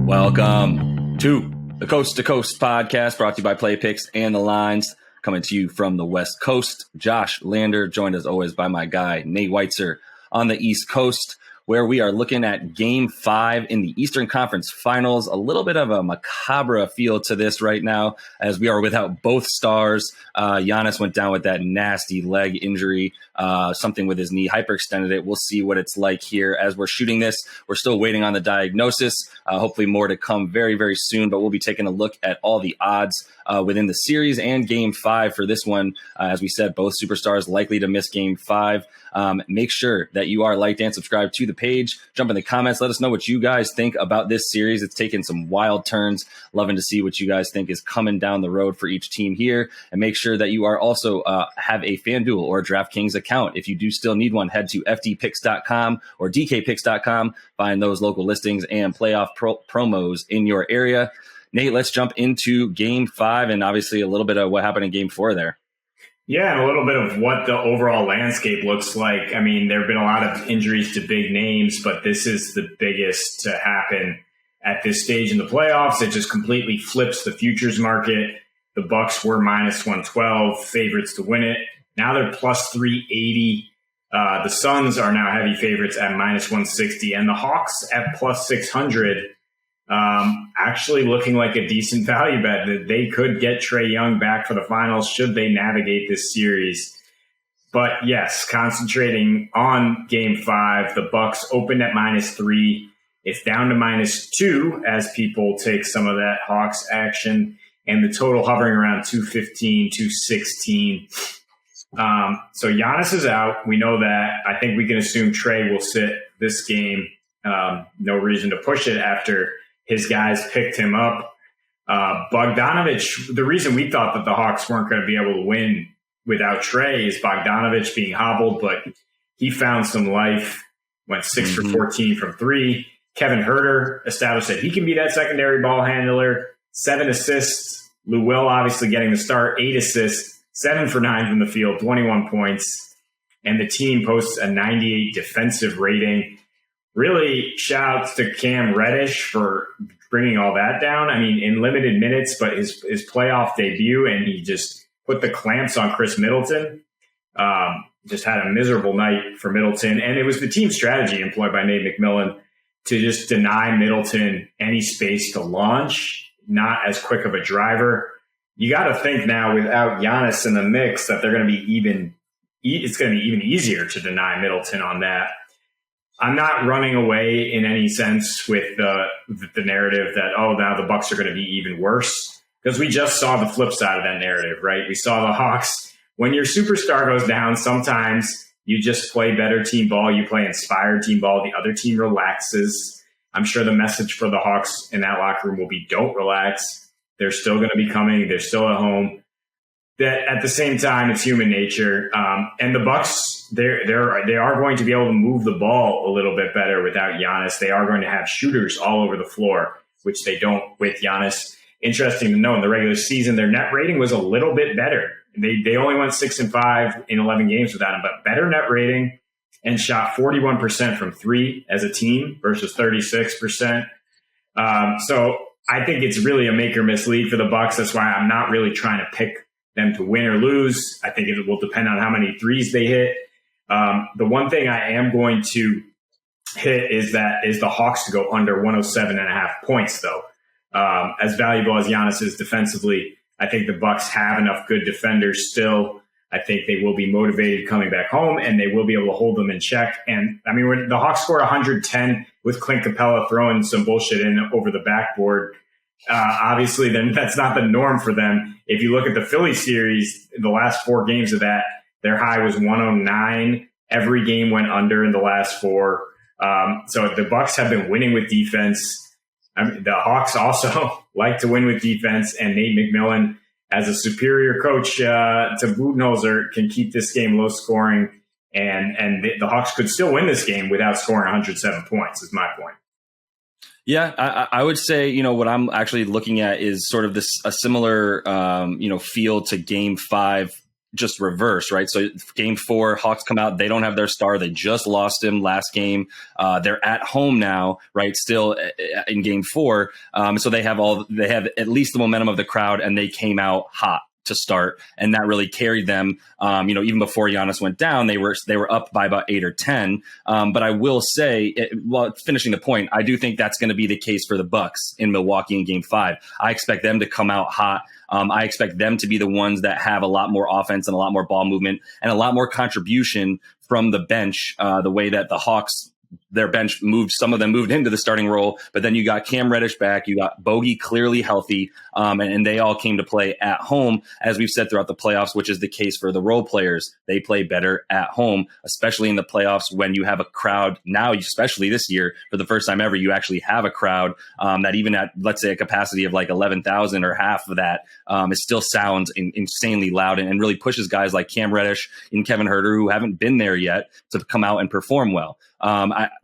Welcome to the Coast to Coast podcast, brought to you by Play Picks and the Lines, coming to you from the West Coast. Josh Lander, joined as always by my guy, Nate Weitzer, on the East Coast, where we are looking at Game 5 in the Eastern Conference Finals. A little bit of a macabre feel to this right now, as we are without both stars. Giannis went down with that nasty leg injury, something with his knee, hyperextended it. We'll see what it's like here as we're shooting this. We're still waiting on the diagnosis. Hopefully more to come very, very soon, but we'll be taking a look at all the odds within the series and Game 5 for this one. As we said, both superstars likely to miss Game 5. Make sure that you are liked and subscribed to the page. Jump in the comments. Let us know what you guys think about this series. It's taken some wild turns. Loving to see what you guys think is coming down the road for each team here. And make sure that you are also have a FanDuel or a DraftKings account. If you do still need one, head to fdpicks.com or dkpicks.com. Find those local listings and playoff promos in your area. Nate, let's jump into Game 5 and obviously a little bit of what happened in Game 4 there. Yeah, and a little bit of what the overall landscape looks like. I mean, there have been a lot of injuries to big names, but this is the biggest to happen at this stage in the playoffs. It just completely flips the futures market. The Bucks were minus 112, favorites to win it. Now they're plus 380. The Suns are now heavy favorites at minus 160, and the Hawks at plus 600. Actually looking like a decent value bet that they could get Trae Young back for the finals should they navigate this series. But yes, concentrating on Game 5, the Bucks opened at minus 3. It's down to minus 2 as people take some of that Hawks action, and the total hovering around 215, 216. So Giannis is out. We know that. I think we can assume Trae will sit this game. No reason to push it after his guys picked him up. Bogdanovich, the reason we thought that the Hawks weren't going to be able to win without Trae is Bogdanovich being hobbled, but he found some life, went 6 for 14 from 3. Kevin Huerter established that he can be that secondary ball handler. 7 assists. Lou Will obviously getting the start, 8 assists, 7 for 9 from the field, 21 points. And the team posts a 98 defensive rating. Really, shout outs to Cam Reddish for bringing all that down. I mean, in limited minutes, but his playoff debut, and he just put the clamps on Chris Middleton. Just had a miserable night for Middleton. And it was the team strategy employed by Nate McMillan to just deny Middleton any space to launch, not as quick of a driver. You got to think now without Giannis in the mix that they're going to be it's going to be even easier to deny Middleton on that. I'm not running away in any sense with the narrative that, now the Bucks are going to be even worse, because we just saw the flip side of that narrative, right? We saw the Hawks. When your superstar goes down, sometimes you just play better team ball. You play inspired team ball. The other team relaxes. I'm sure the message for the Hawks in that locker room will be, don't relax. They're still going to be coming. They're still at home. That at the same time, it's human nature. And the Bucks, they are going to be able to move the ball a little bit better without Giannis. They are going to have shooters all over the floor, which they don't with Giannis. Interesting to know, in the regular season, their net rating was a little bit better. They only went 6-5 in 11 games without him, but better net rating, and shot 41% from 3 as a team versus 36%. So I think it's really a make or miss league for the Bucks. That's why I'm not really trying to pick them to win or lose. I think it will depend on how many threes they hit. The one thing I am going to hit is the Hawks to go under 107.5 points, though. As valuable as Giannis is defensively, I think the Bucks have enough good defenders still. I think they will be motivated coming back home, and they will be able to hold them in check. And I mean, when the Hawks scored 110 with Clint Capella throwing some bullshit in over the backboard, obviously, then that's not the norm for them. If you look at the Philly series, the last 4 games of that, their high was 109. Every game went under in the last 4. So the Bucks have been winning with defense. I mean, the Hawks also like to win with defense, and Nate McMillan, as a superior coach to Budenholzer, can keep this game low scoring, and the Hawks could still win this game without scoring 107 points, is my point. Yeah, I would say, what I'm actually looking at is sort of a similar, feel to Game 5 just reverse, right? So game 4, Hawks come out. They don't have their star. They just lost him last game. They're at home now, right? Still in game 4. So they have at least the momentum of the crowd, and they came out hot to start, and that really carried them. Even before Giannis went down, they were up by about 8 or 10. But I will say, finishing the point, I do think that's going to be the case for the Bucks in Milwaukee in Game 5. I expect them to come out hot. I expect them to be the ones that have a lot more offense and a lot more ball movement and a lot more contribution from the bench. The way that the Hawks, their bench moved, some of them moved into the starting role, but then you got Cam Reddish back, you got Bogey clearly healthy, and they all came to play at home, as we've said throughout the playoffs, which is the case for the role players. They play better at home, especially in the playoffs when you have a crowd. Now, especially this year, for the first time ever, you actually have a crowd that even at, let's say, a capacity of like 11,000 or half of that, it still sounds insanely loud and really pushes guys like Cam Reddish and Kevin Huerter, who haven't been there yet, to come out and perform well.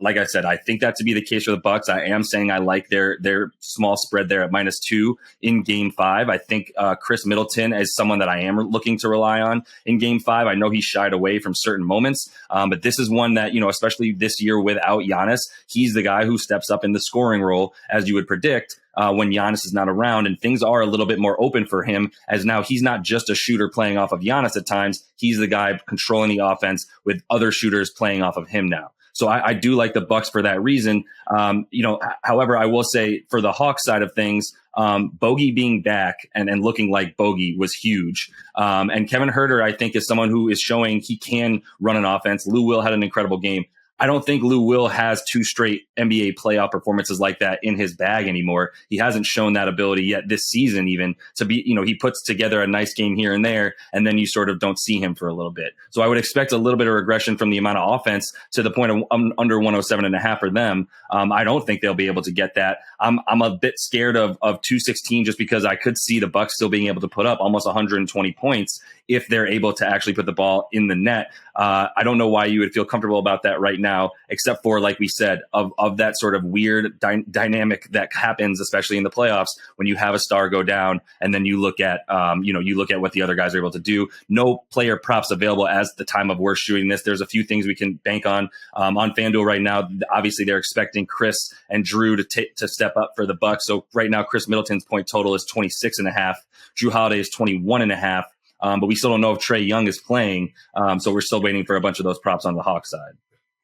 Like I said, I think that to be the case for the Bucks. I am saying I like their small spread there at -2 in Game 5. I think Chris Middleton is someone that I am looking to rely on in Game 5. I know he shied away from certain moments, but this is one that, especially this year without Giannis, he's the guy who steps up in the scoring role, as you would predict, when Giannis is not around, and things are a little bit more open for him, as now he's not just a shooter playing off of Giannis at times. He's the guy controlling the offense with other shooters playing off of him now. So I do like the Bucks for that reason. However, I will say for the Hawks side of things, Bogey being back and looking like Bogey was huge. And Kevin Huerter, I think, is someone who is showing he can run an offense. Lou Will had an incredible game. I don't think Lou Will has 2 straight NBA playoff performances like that in his bag anymore. He hasn't shown that ability yet this season, even to be, he puts together a nice game here and there, and then you sort of don't see him for a little bit. So I would expect a little bit of regression from the amount of offense to the point of under 107.5 for them. I don't think they'll be able to get that. I'm a bit scared of 216 just because I could see the Bucks still being able to put up almost 120 points if they're able to actually put the ball in the net. I don't know why you would feel comfortable about that right now, except for, like we said, of that sort of weird dynamic that happens, especially in the playoffs, when you have a star go down and then you look at, what the other guys are able to do. No player props available as the time of we're shooting this. There's a few things we can bank on FanDuel right now. Obviously, they're expecting Chris and Drew to step up for the Bucks. So right now, Chris Middleton's point total is 26.5. Drew Holiday is 21.5. But we still don't know if Trae Young is playing. So we're still waiting for a bunch of those props on the Hawks side.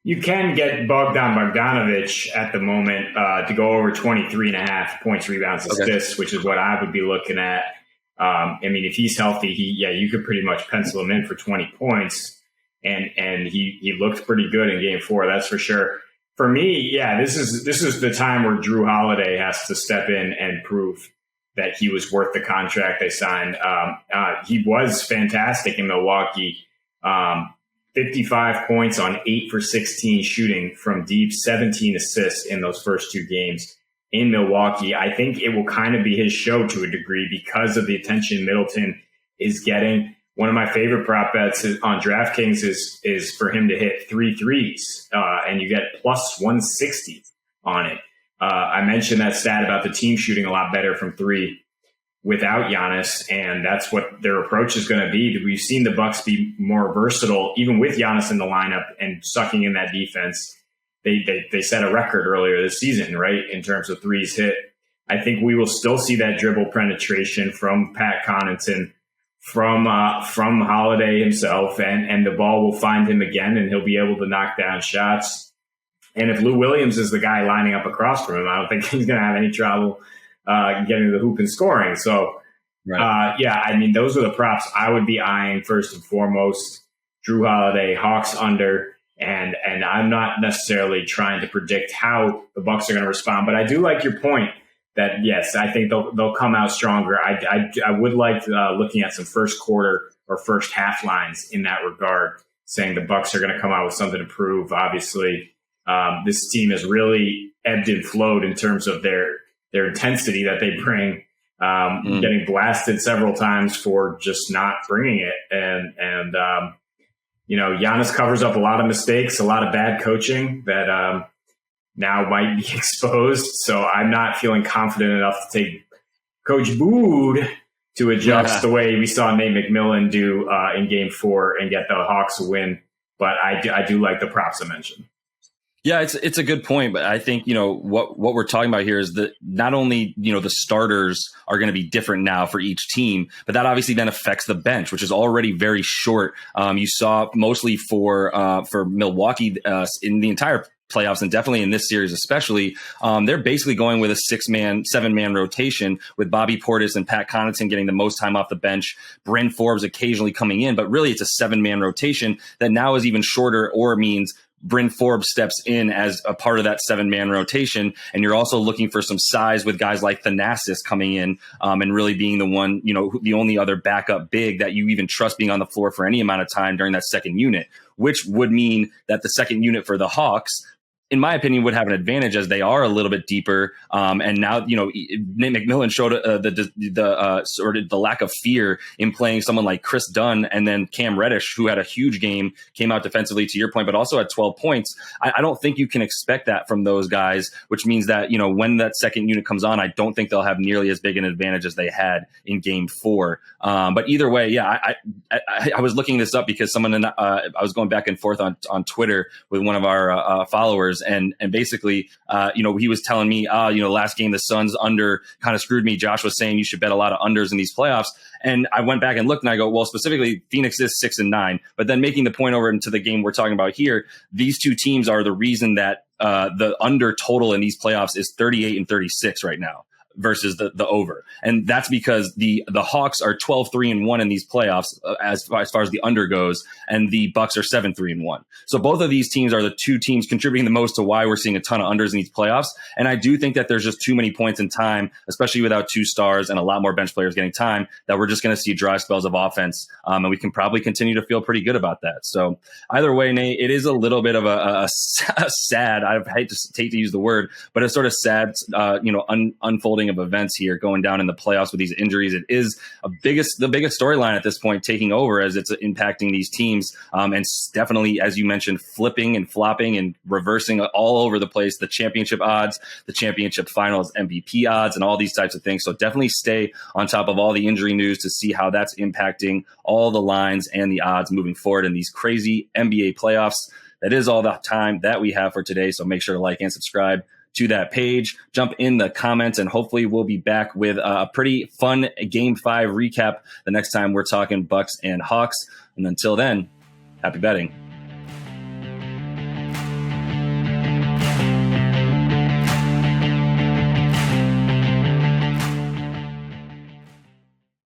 You can get Bogdanovic at the moment to go over 23.5 points, rebounds, assists, which is what I would be looking at. If he's healthy, you could pretty much pencil him in for 20 points. And he looked pretty good in Game 4, that's for sure. For me, this is the time where Drew Holiday has to step in and prove that he was worth the contract they signed. He was fantastic in Milwaukee. 55 points on 8 for 16 shooting from deep, 17 assists in those first 2 games in Milwaukee. I think it will kind of be his show to a degree because of the attention Middleton is getting. One of my favorite prop bets on DraftKings is for him to hit 3 threes, and you get plus 160 on it. I mentioned that stat about the team shooting a lot better from 3 without Giannis, and that's what their approach is going to be. We've seen the Bucks be more versatile, even with Giannis in the lineup and sucking in that defense. They set a record earlier this season, right, in terms of threes hit. I think we will still see that dribble penetration from Pat Connaughton, from Holiday himself, and the ball will find him again, and he'll be able to knock down shots. And if Lou Williams is the guy lining up across from him, I don't think he's going to have any trouble getting to the hoop and scoring. So, right. Those are the props I would be eyeing first and foremost. Drew Holiday, Hawks under, and I'm not necessarily trying to predict how the Bucks are going to respond, but I do like your point that, yes, I think they'll come out stronger. I would like looking at some first quarter or first half lines in that regard, saying the Bucks are going to come out with something to prove. Obviously, this team has really ebbed and flowed in terms of their intensity that they bring, getting blasted several times for just not bringing it. And Giannis covers up a lot of mistakes, a lot of bad coaching that now might be exposed. So I'm not feeling confident enough to take Coach Bood to adjust the way we saw Nate McMillan do in Game 4 and get the Hawks a win. But I do like the props I mentioned. Yeah, it's a good point, but I think, what we're talking about here is that not only, the starters are going to be different now for each team, but that obviously then affects the bench, which is already very short. You saw mostly for Milwaukee in the entire playoffs, and definitely in this series especially, they're basically going with a 7-man rotation with Bobby Portis and Pat Connaughton getting the most time off the bench, Bryn Forbes occasionally coming in, but really it's a 7-man rotation that now is even shorter, or means Bryn Forbes steps in as a part of that 7-man rotation. And you're also looking for some size with guys like Thanasis coming in and really being the one, the only other backup big that you even trust being on the floor for any amount of time during that second unit, which would mean that the second unit for the Hawks, in my opinion, would have an advantage as they are a little bit deeper. And now, Nate McMillan showed the sort of the lack of fear in playing someone like Chris Dunn, and then Cam Reddish, who had a huge game, came out defensively to your point, but also had 12 points. I don't think you can expect that from those guys, which means that, when that second unit comes on, I don't think they'll have nearly as big an advantage as they had in Game 4. But either way, yeah, I was looking this up because I was going back and forth on Twitter with one of our followers. And basically, he was telling me, last game, the Suns under kind of screwed me. Josh was saying you should bet a lot of unders in these playoffs. And I went back and looked and I go, well, specifically Phoenix is 6-9, but then making the point over into the game we're talking about here, these two teams are the reason that the under total in these playoffs is 38 and 36 right now versus the over. And that's because the Hawks are 12-3-1 in these playoffs as far as the under goes, and the Bucks are 7-3-1. So both of these teams are the two teams contributing the most to why we're seeing a ton of unders in these playoffs. And I do think that there's just too many points in time, especially without two stars and a lot more bench players getting time, that we're just going to see dry spells of offense. And we can probably continue to feel pretty good about that. So either way, Nate, it is a little bit of a sad, I hate to use the word, but a sort of sad, unfolding of events here going down in the playoffs with these injuries. It is the biggest storyline at this point, taking over as it's impacting these teams, and definitely, as you mentioned, flipping and flopping and reversing all over the place, the championship odds, the championship finals MVP odds, and all these types of things. So definitely stay on top of all the injury news to see how that's impacting all the lines and the odds moving forward in these crazy NBA playoffs. That is all the time that we have for today. So make sure to like and subscribe to that page, jump in the comments, and hopefully we'll be back with a pretty fun Game 5 recap the next time we're talking Bucks and Hawks. And until then, happy betting.